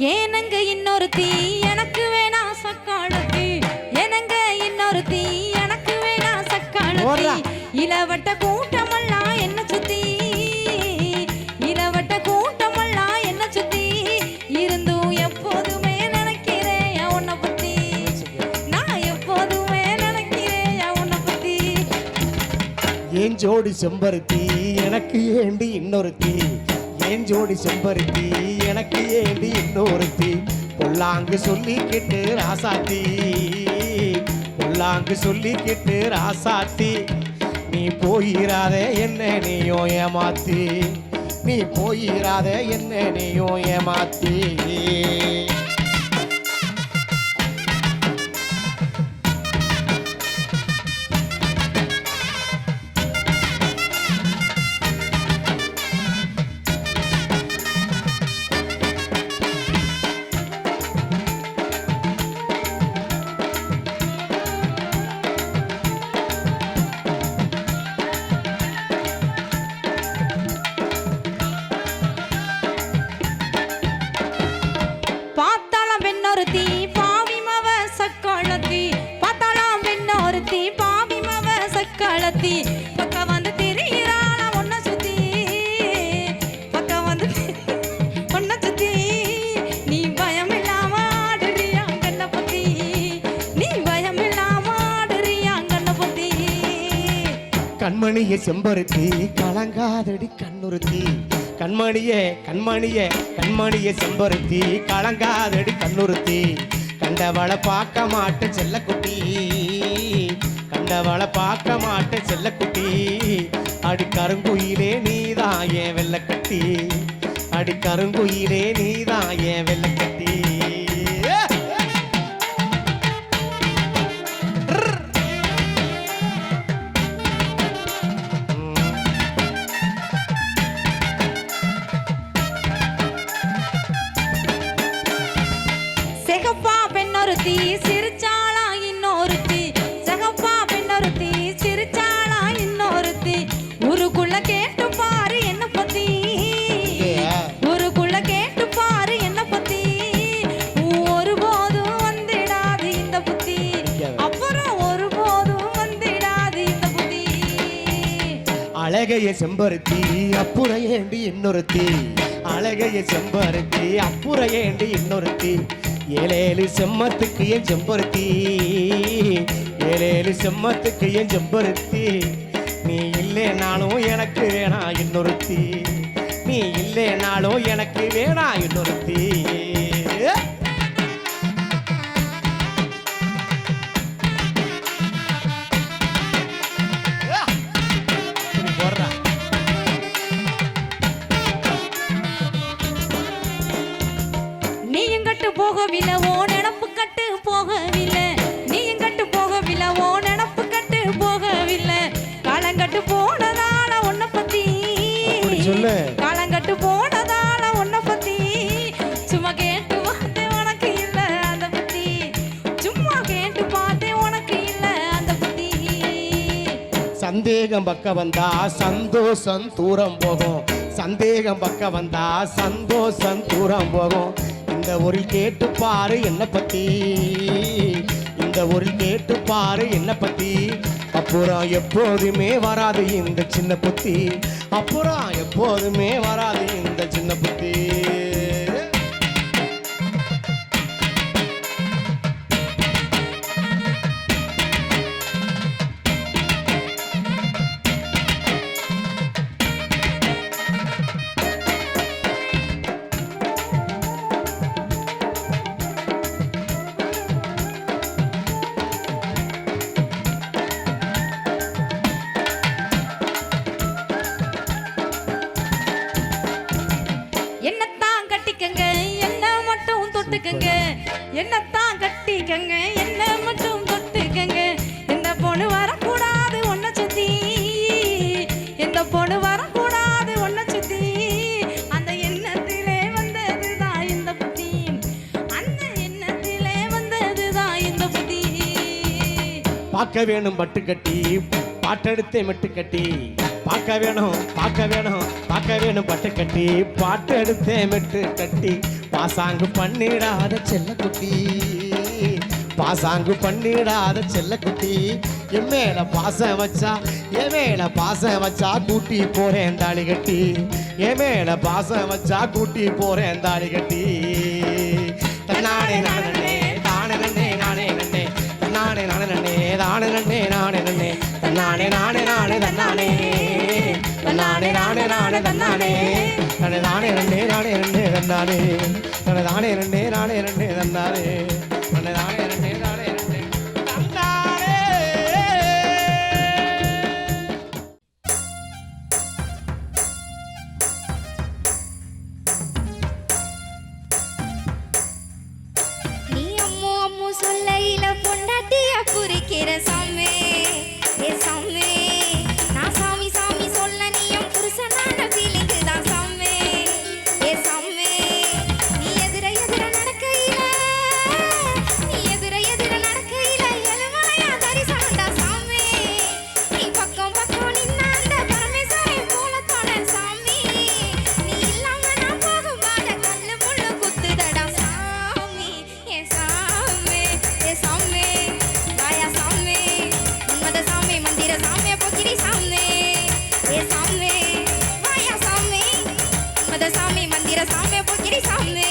ஏனங்க இன்னொருத்தி எனக்கு வேணா சக்காலத்தி, எனங்க இன்னொருத்தி எனக்கு வேணா சக்காலத்தி, இளவட்ட கூட்டமெல்லாம் என்ன சுத்தி, இளவட்ட கூட்டமெல்லாம் என்ன சுத்தி, இருந்தும் எப்போதுமே நினைக்கிறேன் உன்னை பத்தி, நான் எப்போதுமே நினைக்கிறேன் உன்னை பத்தி. ஏன் ஜோடி செம்பருத்தி எனக்கு ஏண்டி இன்னொருத்தி, ஏன் ஜோடி செம்பருத்தி எனக்கு ஏண்டி இன்னொருத்தி, பொல்லாங்கு சொல்லிக்கிட்டு ராசாத்தி, பொல்லாங்கு சொல்லிக்கிட்டு ராசாத்தி, நீ போயிராத என்ன நீயோ ஏமாத்தி, நீ போயிராத என்ன நீயோ ஏமாத்தி. பார்த்தாலாம் பெண்ணொருத்தி பாவிமவ சக்காலத்தி, பார்த்தாலாம் பெண்ணொருத்தி பாவிமவ சக்காலத்தி, பக்கம் வந்து திரியிறாள ஒன்ன சுத்தி, பக்கம் வந்து ஒன்ன சுத்தி, நீ பயம் இல்லாம ஆடுறியா கண்ண பத்தி, நீ பயம் இல்லாம ஆடுறியா கண்ண பத்தி. கண்மணியே செம்பருத்தி கலங்காதடி கண்ணுறுத்தி, கண்மணியே கண்மணியே கண்மணியே செம்பருத்தி கலங்காதடி கண்ணுறுத்தி, கண்டவளை பார்க்க மாட்டேன் செல்லக்குட்டி, கண்டவளை பார்க்க மாட்டேன் செல்லக்குட்டி, அடி கருங்குயிலே நீதான் ஏன் வெள்ளக்கட்டி, அடி கருங்குயிலே நீதான் ஏன் வெள்ளக்கட்டி. செகப்பா பெண்ணொருத்தி சிரிச்சாளா இன்னொருத்தி, செகப்பா பெண்ணொருத்தி சிரிச்சாளா இன்னொருத்தி, ஊருக்குள்ள கேட்டு பாரு என்ன பத்தி, ஊருக்குள்ள கேட்டு பாரு என்ன பத்தி, ஒருபோதும் வந்திடாது இந்த புத்தி, அப்புறம் ஒருபோதும் வந்திடாது இந்த புத்தி. அழகைய செம்பருத்தி அப்புற ஏண்டி இன்னொருத்தி, அழகைய செம்பருத்தி அப்புற ஏண்டி இன்னொருத்தி, ஏழேழு செம்மத்துக்கு ஏன் செம்பருத்தி, ஏழேழு செம்மத்துக்கு ஏன் செம்பருத்தி, நீ இல்லைனாலும் எனக்கு வேணா இன்னொருத்தி, நீ இல்லைனாலும் எனக்கு வேணா இன்னொருத்தி. நீயும் கட்டு போகவில்லை ஓ நினப்பு கட்டு போகவில்லை, நீயும் கட்டு போகவில்லை ஓ நினப்பு கட்டு போகவில்லை, காலங்கட்டு போனதால உன்னை பத்தி சொல்லு, காலங்கட்டு போனதால உன்னை பத்தி, சும்மா கேட்டு பார்த்தேன் உனக்கு இல்ல அந்த பத்தி, சும்மா கேட்டு பார்த்தேன் உனக்கு இல்ல அந்த பத்தி. சந்தேகம் பக்க வந்தா சந்தோஷம் தூரம் போகும், சந்தேகம் பக்க வந்தா சந்தோஷம் தூரம் போகும், இந்த ஒரு கேட்டு பாரு என்ன பத்தி, இந்த ஒரு கேட்டு பாரு என்ன பத்தி, அப்புறம் எப்போதுமே வராது இந்த சின்ன புத்தி, அப்புறம் எப்போதுமே வராது இந்த சின்ன புத்தி. என்னத்தான் பார்க்க வேணும் பட்டு கட்டி பாட்டெடுத்தே மெட்டு கட்டி பார்க்க வேணும் பார்க்க வேணும் பார்க்க வேணும் பட்டு கட்டி பாட்டு எடுத்தே மெட்டு கட்டி பாசாங்கு பண்ணிடாத செல்லக்குட்டி பாசாங்கு பண்ணிடாத செல்லக்குட்டி என் மேல பாசம் வச்சா என் மேல பாசம் வச்சா கூட்டி போறேன் தாலி கட்டி என் மேல பாசம் வச்சா கூட்டி போறேன் தாலி கட்டி தன்னானே நானே தானே நன்னே நானே நன்னே தன்னானே நானே நன்னே தானே நன்னே நானே நன்னே தன்னானே நானே நானே தன்னானே தன்னானே நானே நானே தன்னானே தன்னை தானே நன்னே நானே நன்னே தன்னானே தன்னை தானே நன்னே நானே நன்னே தன்னானே தன்னை தானே நன்னே நானே நன்னே தன்னானே. நீ அம்மு அம்மு சொல்லையில பொண்டாட்டியா குறிக்கிற சாமி ஏ சாமி நான் சாமி சாமி சொல்ல நீயும் புருஷனான ஃபீலிங்கு தான் சாமி ஏ சாமி நீ எதிர எதிர நடக்கையில நீ எதிர எதிர நடக்கையில எலுமலையா தரிசனம்டா சாமி நீ பக்கம் பக்கம் நின்னா அந்த பரமேஸ்வரன் போல தோண சாமி நீ இல்லாம நான் போகும் பாத கல்லு முள்ளு குத்துதடா சாமி ஏ சாமி ஏ சாமி வாயா சாமி உன்மத சாமி மந்திர சாமி பொக்கிரி சாமி ஏ சாமி வாயா சாமி உன்மத சாமி மந்திர சாமி பொக்கிரி சாமி